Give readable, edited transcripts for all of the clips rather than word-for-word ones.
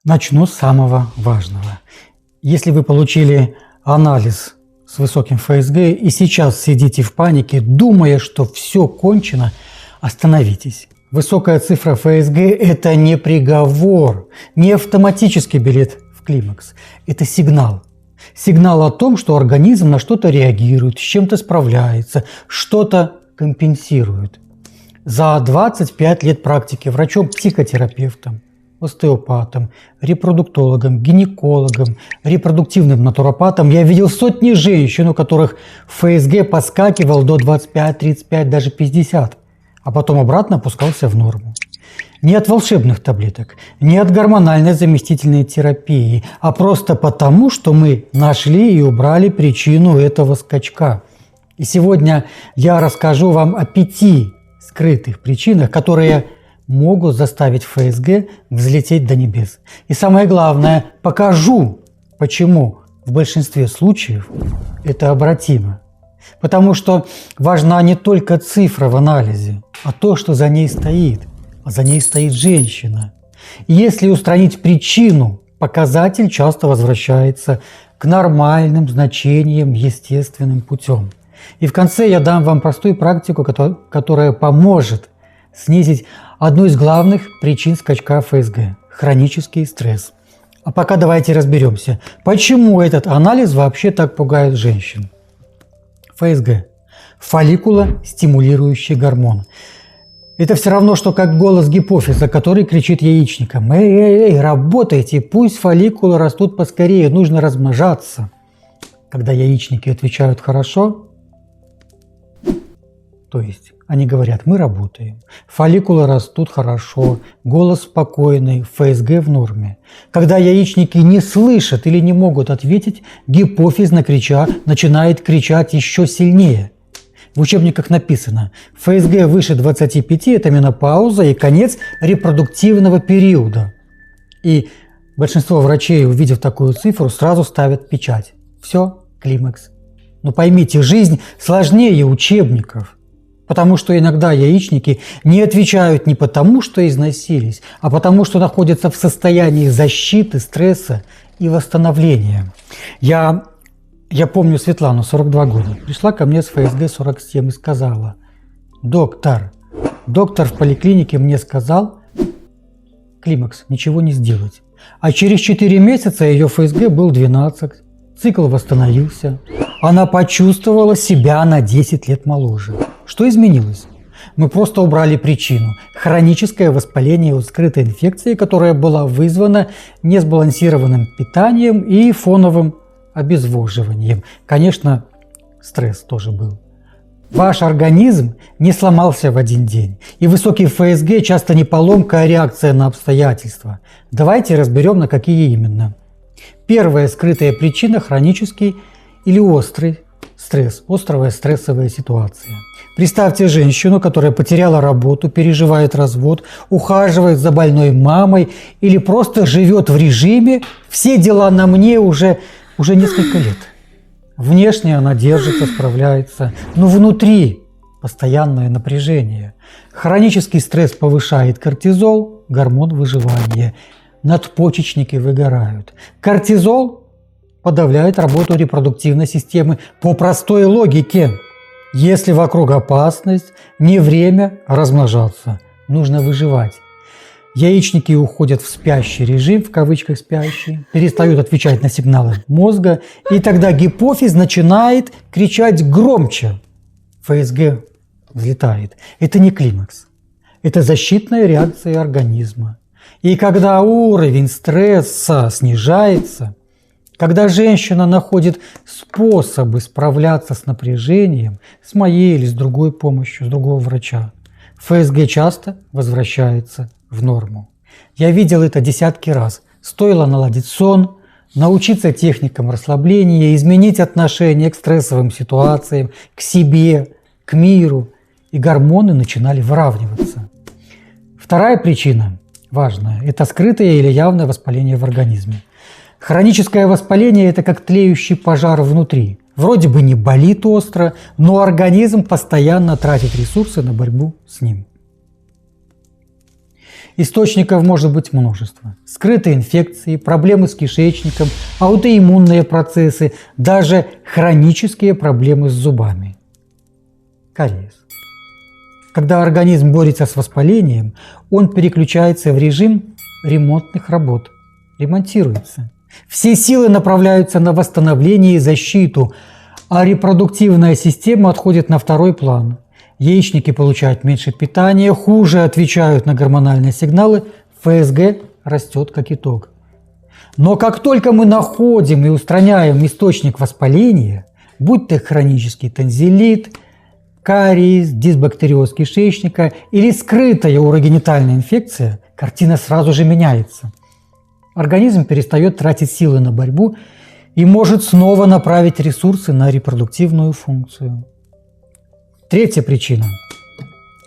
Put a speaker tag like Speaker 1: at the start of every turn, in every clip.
Speaker 1: Начну с самого важного. Если вы получили анализ с высоким ФСГ и сейчас сидите в панике, думая, что все кончено, остановитесь. Высокая цифра ФСГ – это не приговор, не автоматический билет в климакс. Это сигнал. Сигнал о том, что организм на что-то реагирует, с чем-то справляется, что-то компенсирует. За 25 лет практики врачом-психотерапевтом, остеопатом, репродуктологом, гинекологом, репродуктивным натуропатом я видел сотни женщин, у которых ФСГ подскакивал до 25, 35, даже 50, а потом обратно опускался в норму. Не от волшебных таблеток, не от гормональной заместительной терапии, а просто потому, что мы нашли и убрали причину этого скачка. И сегодня я расскажу вам о 5 скрытых причинах, которые могут заставить ФСГ взлететь до небес. И самое главное, покажу, почему в большинстве случаев это обратимо. Потому что важна не только цифра в анализе, а то, что за ней стоит. А за ней стоит женщина. И если устранить причину, показатель часто возвращается к нормальным значениям естественным путем. И в конце я дам вам простую практику, которая поможет снизить одну из главных причин скачка ФСГ – хронический стресс. А пока давайте разберемся, почему этот анализ вообще так пугает женщин. ФСГ – фолликулостимулирующий гормон. Это все равно, что как голос гипофиза, который кричит яичникам: «Эй, работайте, пусть фолликулы растут поскорее, нужно размножаться». Когда яичники отвечают «хорошо», то есть они говорят: мы работаем, фолликулы растут хорошо, голос спокойный, ФСГ в норме. Когда яичники не слышат или не могут ответить, гипофиз начинает кричать еще сильнее. В учебниках написано: ФСГ выше 25 – это менопауза и конец репродуктивного периода. И большинство врачей, увидев такую цифру, сразу ставят печать. Все, климакс. Но поймите, жизнь сложнее учебников. Потому что иногда яичники не отвечают не потому, что износились, а потому, что находятся в состоянии защиты, стресса и восстановления. Я помню Светлану, 42 года, пришла ко мне с ФСГ 47 и сказала: доктор в поликлинике мне сказал, климакс, ничего не сделать. А через 4 месяца ее ФСГ был 12, цикл восстановился. Она почувствовала себя на 10 лет моложе. Что изменилось? Мы просто убрали причину – хроническое воспаление от скрытой инфекции, которая была вызвана несбалансированным питанием и фоновым обезвоживанием. Конечно, стресс тоже был. Ваш организм не сломался в один день. И высокий ФСГ часто не поломка, а реакция на обстоятельства. Давайте разберем, на какие именно. Первая скрытая причина – хронический или острый стресс, острая стрессовая ситуация. Представьте женщину, которая потеряла работу, переживает развод, ухаживает за больной мамой или просто живет в режиме «все дела на мне» уже несколько лет. Внешне она держится, справляется, но внутри постоянное напряжение. Хронический стресс повышает кортизол, гормон выживания. Надпочечники выгорают. Кортизол подавляет работу репродуктивной системы по простой логике. Если вокруг опасность, не время размножаться, нужно выживать. Яичники уходят в спящий режим, в кавычках спящий, перестают отвечать на сигналы мозга, и тогда гипофиз начинает кричать громче. ФСГ взлетает. Это не климакс, это защитная реакция организма. И когда уровень стресса снижается, когда женщина находит способы справляться с напряжением, с моей или с другой помощью, с другого врача, ФСГ часто возвращается в норму. Я видел это десятки раз. Стоило наладить сон, научиться техникам расслабления, изменить отношение к стрессовым ситуациям, к себе, к миру, и гормоны начинали выравниваться. Вторая причина, важная, это скрытое или явное воспаление в организме. Хроническое воспаление – это как тлеющий пожар внутри. Вроде бы не болит остро, но организм постоянно тратит ресурсы на борьбу с ним. Источников может быть множество. Скрытые инфекции, проблемы с кишечником, аутоиммунные процессы, даже хронические проблемы с зубами. Кариес. Когда организм борется с воспалением, он переключается в режим ремонтных работ, ремонтируется. Все силы направляются на восстановление и защиту, а репродуктивная система отходит на второй план. Яичники получают меньше питания, хуже отвечают на гормональные сигналы, ФСГ растет как итог. Но как только мы находим и устраняем источник воспаления, будь то хронический танзелит, кариес, дисбактериоз кишечника или скрытая урогенитальная инфекция, картина сразу же меняется. Организм перестает тратить силы на борьбу и может снова направить ресурсы на репродуктивную функцию. Третья причина,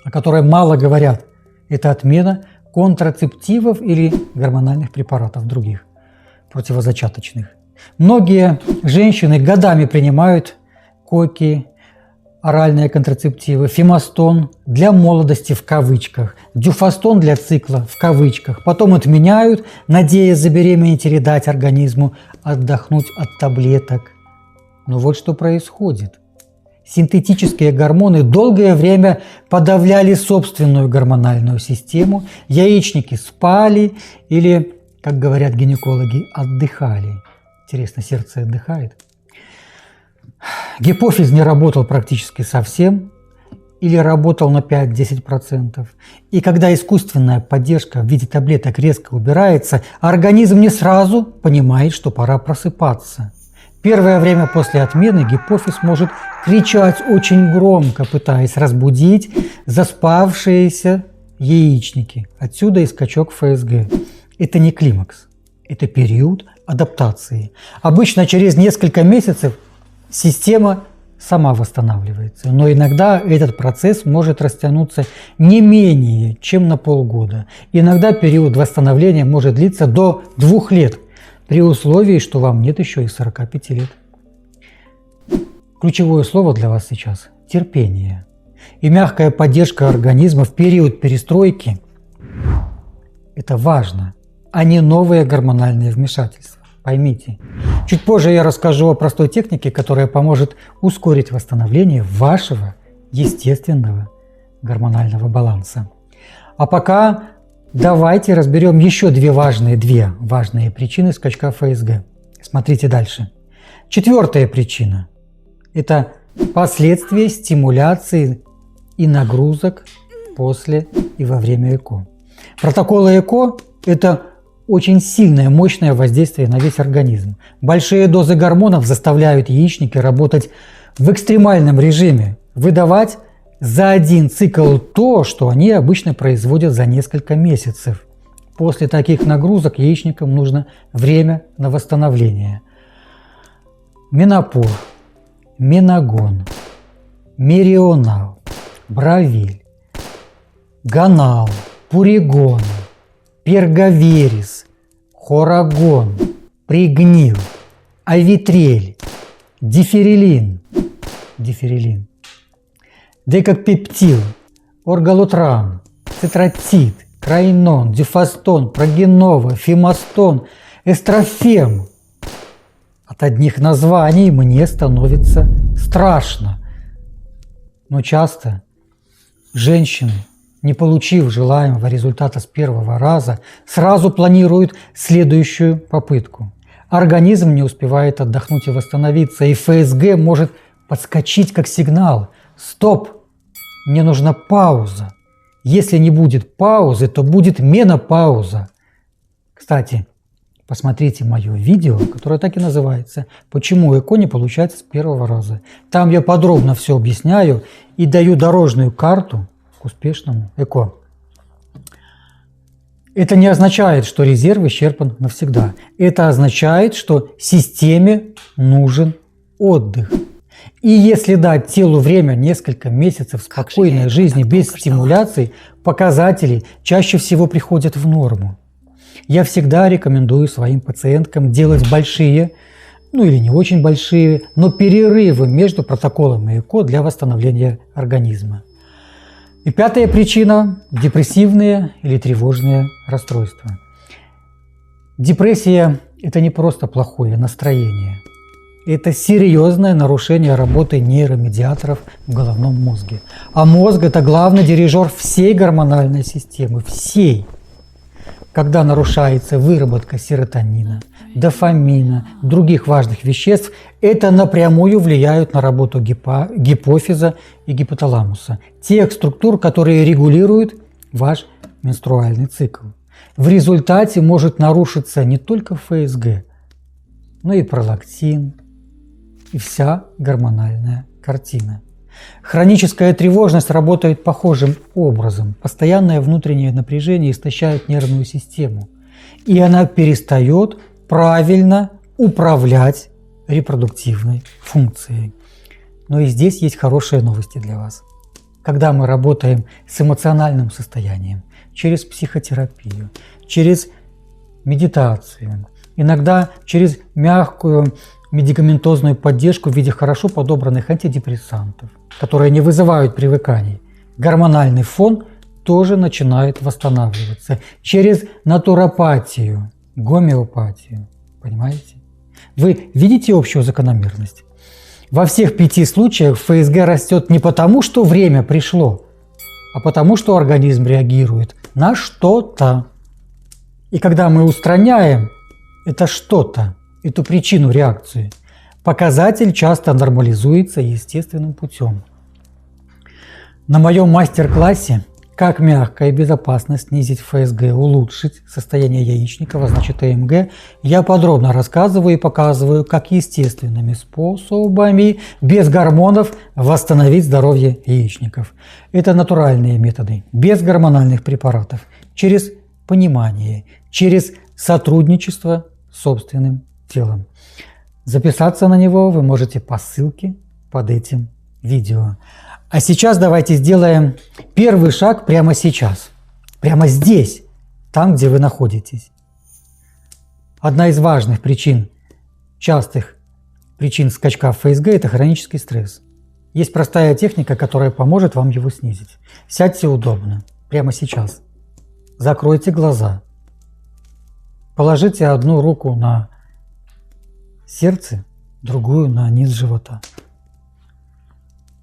Speaker 1: о которой мало говорят, это отмена контрацептивов или гормональных препаратов других, противозачаточных. Многие женщины годами принимают коки, оральные контрацептивы, фемастон для молодости в кавычках, дюфастон для цикла в кавычках, потом отменяют, надеясь забеременеть или дать организму отдохнуть от таблеток. Но вот что происходит. Синтетические гормоны долгое время подавляли собственную гормональную систему, яичники спали или, как говорят гинекологи, отдыхали. Интересно, сердце отдыхает? Гипофиз не работал практически совсем или работал на 5-10%. И когда искусственная поддержка в виде таблеток резко убирается, организм не сразу понимает, что пора просыпаться. Первое время после отмены гипофиз может кричать очень громко, пытаясь разбудить заспавшиеся яичники. Отсюда и скачок ФСГ. Это не климакс, это период адаптации. Обычно через несколько месяцев система сама восстанавливается, но иногда этот процесс может растянуться не менее чем на полгода. Иногда период восстановления может длиться до 2 лет, при условии, что вам нет еще и 45 лет. Ключевое слово для вас сейчас – терпение. И мягкая поддержка организма в период перестройки – это важно, а не новые гормональные вмешательства. Поймите. Чуть позже я расскажу о простой технике, которая поможет ускорить восстановление вашего естественного гормонального баланса. А пока давайте разберем еще две важные причины скачка ФСГ. Смотрите дальше. Четвертая причина – это последствия стимуляции и нагрузок после и во время ЭКО. Протоколы ЭКО – это очень сильное, мощное воздействие на весь организм. Большие дозы гормонов заставляют яичники работать в экстремальном режиме, выдавать за один цикл то, что они обычно производят за несколько месяцев. После таких нагрузок яичникам нужно время на восстановление. Менопор, менагон, мерионал, бравиль, гонал, пуригон, пергаверис, хорагон, пригнил, авитрель, диферилин, декапептил, оргалутран, цитротид, крайнон, дюфастон, прогенова, фемастон, эстрофем. От одних названий мне становится страшно. Но часто женщины, не получив желаемого результата с первого раза, сразу планируют следующую попытку. Организм не успевает отдохнуть и восстановиться, и ФСГ может подскочить как сигнал. Стоп! Мне нужна пауза. Если не будет паузы, то будет менопауза. Кстати, посмотрите мое видео, которое так и называется «Почему ЭКО не получается с первого раза». Там я подробно все объясняю и даю дорожную карту к успешному ЭКО. Это не означает, что резерв исчерпан навсегда. Это означает, что системе нужен отдых. И если дать телу время несколько месяцев спокойной жизни без стимуляций, показатели чаще всего приходят в норму. Я всегда рекомендую своим пациенткам делать большие, или не очень большие, но перерывы между протоколами ЭКО для восстановления организма. И пятая причина – депрессивные или тревожные расстройства. Депрессия – это не просто плохое настроение. Это серьезное нарушение работы нейромедиаторов в головном мозге. А мозг – это главный дирижер всей гормональной системы, всей. Когда нарушается выработка серотонина, дофамина, других важных веществ, это напрямую влияет на работу гипофиза и гипоталамуса, тех структур, которые регулируют ваш менструальный цикл. В результате может нарушиться не только ФСГ, но и пролактин, и вся гормональная картина. Хроническая тревожность работает похожим образом. Постоянное внутреннее напряжение истощает нервную систему, и она перестает правильно управлять репродуктивной функцией. Но и здесь есть хорошие новости для вас. Когда мы работаем с эмоциональным состоянием, через психотерапию, через медитацию, иногда через мягкую медикаментозную поддержку в виде хорошо подобранных антидепрессантов, которые не вызывают привыканий, гормональный фон тоже начинает восстанавливаться через натуропатию, гомеопатию. Понимаете? Вы видите общую закономерность? Во всех 5 случаях ФСГ растет не потому, что время пришло, а потому, что организм реагирует на что-то. И когда мы устраняем это что-то, эту причину реакции, показатель часто нормализуется естественным путем. На моем мастер-классе «Как мягко и безопасно снизить ФСГ, улучшить состояние яичников, а значит ЭМГ», я подробно рассказываю и показываю, как естественными способами, без гормонов, восстановить здоровье яичников. Это натуральные методы, без гормональных препаратов, через понимание, через сотрудничество с собственным телом. Записаться на него вы можете по ссылке под этим видео. А сейчас давайте сделаем первый шаг прямо сейчас, прямо здесь, там, где вы находитесь. Одна из важных причин, частых причин скачка ФСГ – это хронический стресс. Есть простая техника, которая поможет вам его снизить. Сядьте удобно, прямо сейчас. Закройте глаза. Положите одну руку на сердце, другую на низ живота.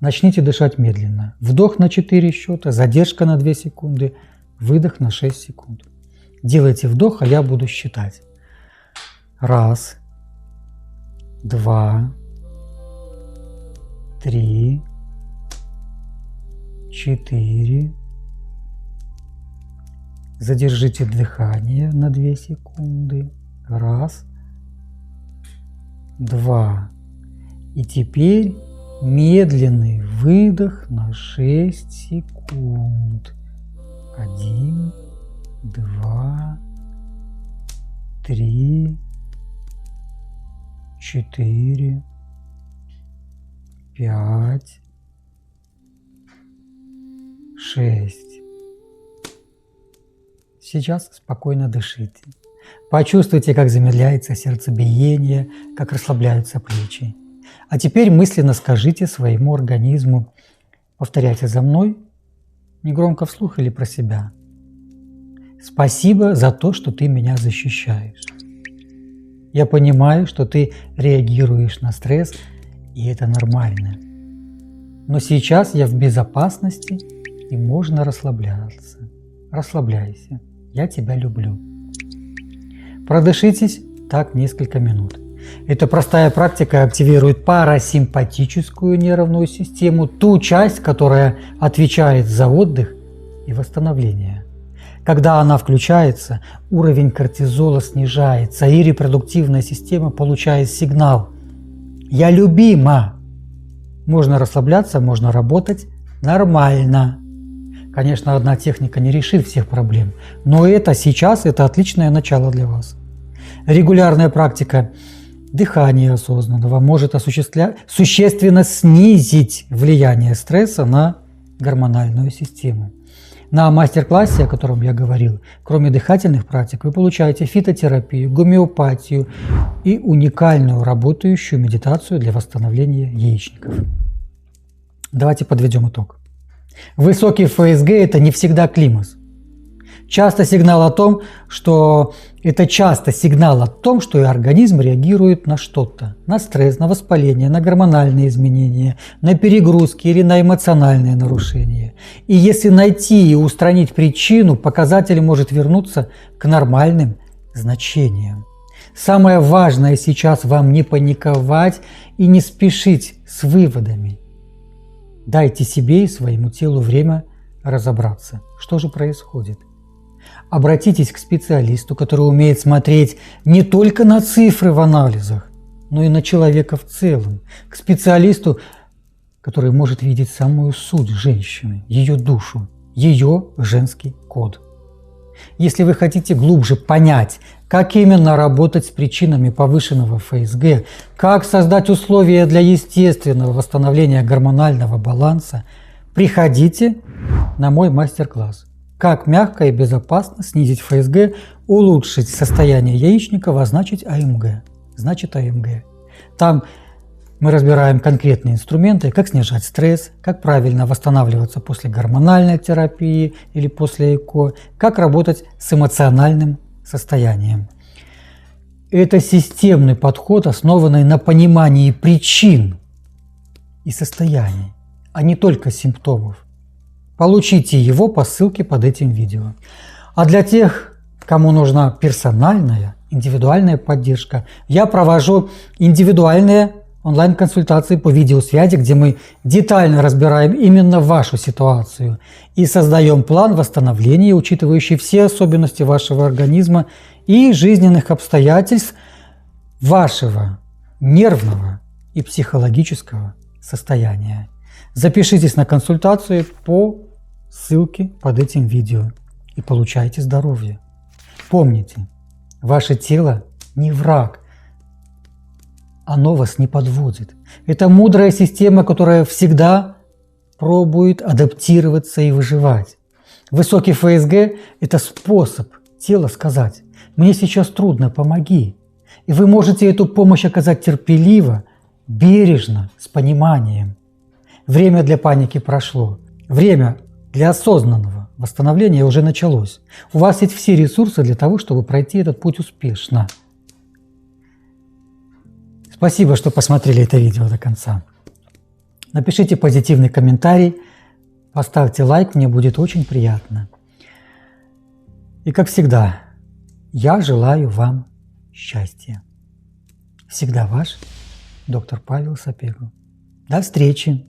Speaker 1: Начните дышать медленно. Вдох на 4 счета, задержка на 2 секунды, выдох на 6 секунд. Делайте вдох, а я буду считать. 1, 2, 3, 4. Задержите дыхание на 2 секунды. 1, 2. И теперь медленный выдох на 6 секунд. 1, 2, 3, 4, 5, 6. Сейчас спокойно дышите. Почувствуйте, как замедляется сердцебиение, как расслабляются плечи. А теперь мысленно скажите своему организму, повторяйте за мной, негромко вслух или про себя. Спасибо за то, что ты меня защищаешь. Я понимаю, что ты реагируешь на стресс, и это нормально. Но сейчас я в безопасности, и можно расслабляться. Расслабляйся, я тебя люблю. Продышитесь так несколько минут. Эта простая практика активирует парасимпатическую нервную систему, ту часть, которая отвечает за отдых и восстановление. Когда она включается, уровень кортизола снижается, и репродуктивная система получает сигнал: «Я любима». Можно расслабляться, можно работать нормально. Конечно, одна техника не решит всех проблем, но сейчас это отличное начало для вас. Регулярная практика дыхания осознанного может существенно снизить влияние стресса на гормональную систему. На мастер-классе, о котором я говорил, кроме дыхательных практик, вы получаете фитотерапию, гомеопатию и уникальную работающую медитацию для восстановления яичников. Давайте подведем итог. Высокий ФСГ – это не всегда климакс. Часто сигнал о том, что и организм реагирует на что-то, на стресс, на воспаление, на гормональные изменения, на перегрузки или на эмоциональные нарушения. И если найти и устранить причину, показатель может вернуться к нормальным значениям. Самое важное сейчас вам не паниковать и не спешить с выводами. Дайте себе и своему телу время разобраться, что же происходит. Обратитесь к специалисту, который умеет смотреть не только на цифры в анализах, но и на человека в целом. К специалисту, который может видеть самую суть женщины, ее душу, ее женский код. Если вы хотите глубже понять, как именно работать с причинами повышенного ФСГ, как создать условия для естественного восстановления гормонального баланса, приходите на мой мастер-класс. Как мягко и безопасно снизить ФСГ, улучшить состояние яичника, назначить АМГ. Значит АМГ. Там мы разбираем конкретные инструменты, как снижать стресс, как правильно восстанавливаться после гормональной терапии или после ЭКО, как работать с эмоциональным состоянием. Это системный подход, основанный на понимании причин и состояний, а не только симптомов. Получите его по ссылке под этим видео. А для тех, кому нужна персональная, индивидуальная поддержка, я провожу индивидуальные онлайн-консультации по видеосвязи, где мы детально разбираем именно вашу ситуацию и создаем план восстановления, учитывающий все особенности вашего организма и жизненных обстоятельств вашего нервного и психологического состояния. Запишитесь на консультацию по ссылке под этим видео и получайте здоровье. Помните, ваше тело не враг, оно вас не подводит. Это мудрая система, которая всегда пробует адаптироваться и выживать. Высокий ФСГ – это способ тела сказать: «Мне сейчас трудно, помоги». И вы можете эту помощь оказать терпеливо, бережно, с пониманием. Время для паники прошло. Время для осознанного восстановления уже началось. У вас есть все ресурсы для того, чтобы пройти этот путь успешно. Спасибо, что посмотрели это видео до конца. Напишите позитивный комментарий, поставьте лайк, мне будет очень приятно. И как всегда, я желаю вам счастья. Всегда ваш доктор Павел Сапегов. До встречи!